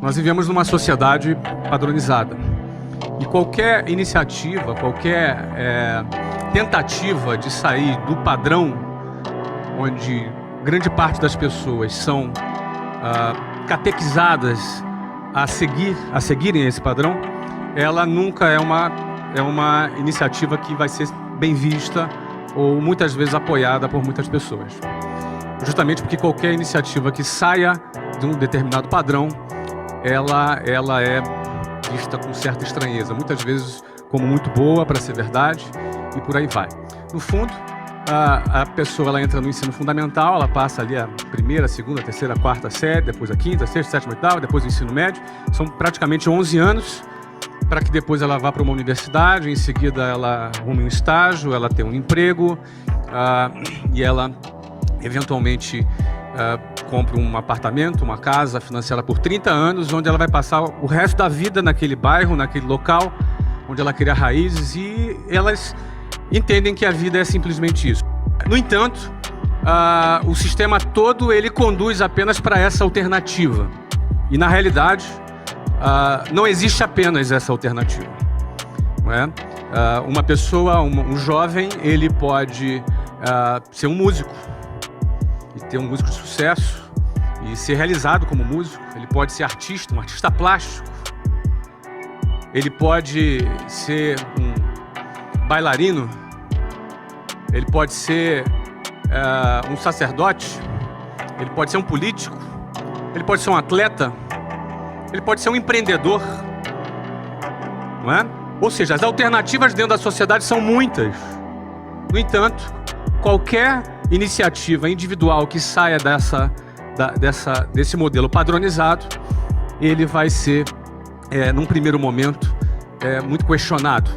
Nós vivemos numa sociedade padronizada. E qualquer iniciativa, qualquer tentativa de sair do padrão, onde grande parte das pessoas são catequizadas a seguirem esse padrão, ela nunca é uma iniciativa que vai ser bem vista ou muitas vezes apoiada por muitas pessoas. Justamente porque qualquer iniciativa que saia de um determinado padrão, ela é vista com certa estranheza, muitas vezes como muito boa para ser verdade e por aí vai. No fundo, a pessoa ela entra no ensino fundamental, ela passa ali a primeira, segunda, terceira, quarta série, depois a quinta, sexta, sétima, oitava, depois o ensino médio. São praticamente 11 anos para que depois ela vá para uma universidade, em seguida ela arrume um estágio, ela tem um emprego e ela eventualmente compra um apartamento, uma casa financiada por 30 anos, onde ela vai passar o resto da vida naquele bairro, naquele local, onde ela cria raízes, e elas entendem que a vida é simplesmente isso. No entanto, o sistema todo ele conduz apenas para essa alternativa. E na realidade, não existe apenas essa alternativa. Não é? Uma pessoa, um jovem, ele pode ser um músico e ter um músico de sucesso e ser realizado como músico. Ele pode ser artista, um artista plástico. Ele pode ser um bailarino. Ele pode ser um sacerdote. Ele pode ser um político. Ele pode ser um atleta. Ele pode ser um empreendedor. Não é? Ou seja, as alternativas dentro da sociedade são muitas. No entanto, qualquer iniciativa individual que saia desse modelo padronizado, ele vai ser, num primeiro momento, muito questionado.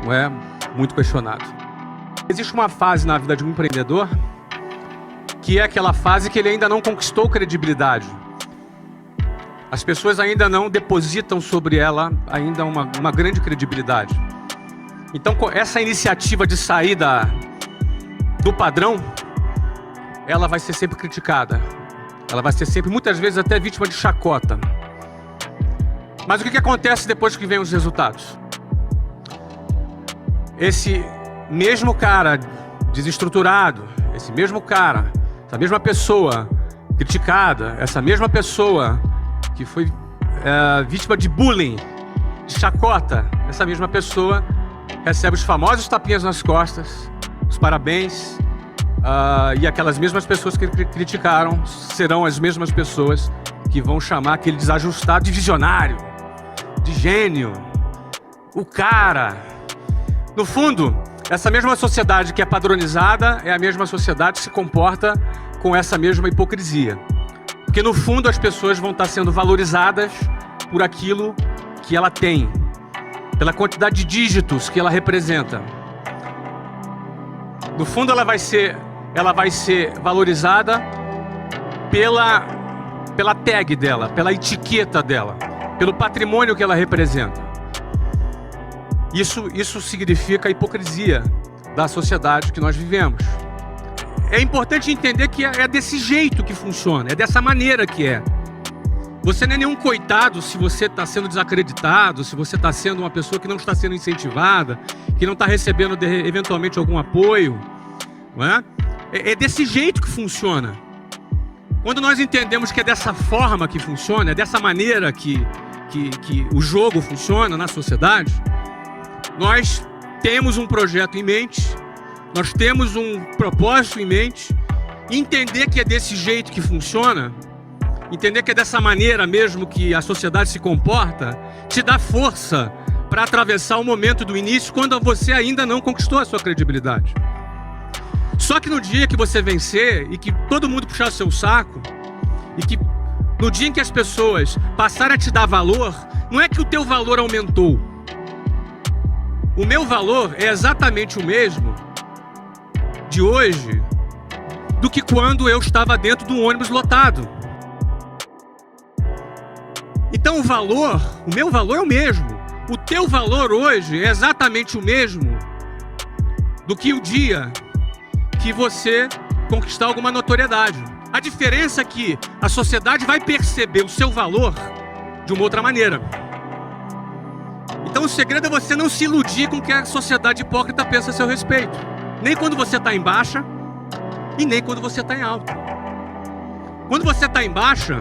Não é? Muito questionado. Existe uma fase na vida de um empreendedor que é aquela fase que ele ainda não conquistou credibilidade. As pessoas ainda não depositam sobre ela ainda uma grande credibilidade. Então, essa iniciativa de sair do padrão, ela vai ser sempre criticada. Ela vai ser sempre, muitas vezes, até vítima de chacota. Mas o que acontece depois que vem os resultados? Esse mesmo cara desestruturado, esse mesmo cara, essa mesma pessoa criticada, essa mesma pessoa que foi vítima de bullying, de chacota, essa mesma pessoa recebe os famosos tapinhas nas costas, os parabéns, e aquelas mesmas pessoas que criticaram serão as mesmas pessoas que vão chamar aquele desajustado de visionário, de gênio, o cara. No fundo, essa mesma sociedade que é padronizada é a mesma sociedade que se comporta com essa mesma hipocrisia. Porque no fundo as pessoas vão estar sendo valorizadas por aquilo que ela tem, pela quantidade de dígitos que ela representa. No fundo ela vai ser valorizada pela tag dela, pela etiqueta dela, pelo patrimônio que ela representa. Isso significa a hipocrisia da sociedade que nós vivemos. É importante entender que é desse jeito que funciona, é dessa maneira que é. Você não é nenhum coitado se você está sendo desacreditado, se você está sendo uma pessoa que não está sendo incentivada, que não está recebendo eventualmente algum apoio. Não é? É desse jeito que funciona. Quando nós entendemos que é dessa forma que funciona, é dessa maneira que o jogo funciona na sociedade, nós temos um projeto em mente, nós temos um propósito em mente, e entender que é desse jeito que funciona, entender que é dessa maneira mesmo que a sociedade se comporta, te dá força para atravessar o momento do início quando você ainda não conquistou a sua credibilidade. Só que no dia que você vencer e que todo mundo puxar o seu saco, e que no dia em que as pessoas passarem a te dar valor, não é que o teu valor aumentou. O meu valor é exatamente o mesmo de hoje do que quando eu estava dentro de um ônibus lotado. Então o meu valor é o mesmo. O teu valor hoje é exatamente o mesmo do que o dia que você conquistar alguma notoriedade. A diferença é que a sociedade vai perceber o seu valor de uma outra maneira. Então o segredo é você não se iludir com o que a sociedade hipócrita pensa a seu respeito. Nem quando você está em baixa e nem quando você está em alta. Quando você está em baixa,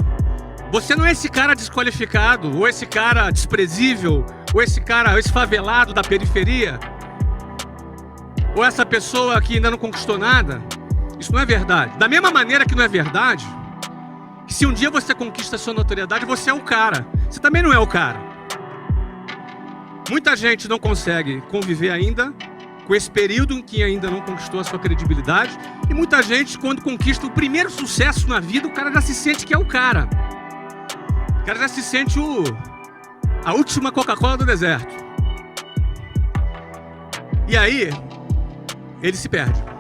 você não é esse cara desqualificado, ou esse cara desprezível, ou esse cara, esse favelado da periferia, ou essa pessoa que ainda não conquistou nada. Isso não é verdade. Da mesma maneira que não é verdade que se um dia você conquista a sua notoriedade, você é o cara. Você também não é o cara. Muita gente não consegue conviver ainda com esse período em que ainda não conquistou a sua credibilidade. E muita gente, quando conquista o primeiro sucesso na vida, o cara já se sente que é o cara. O cara já se sente a última Coca-Cola do deserto. E aí, ele se perde.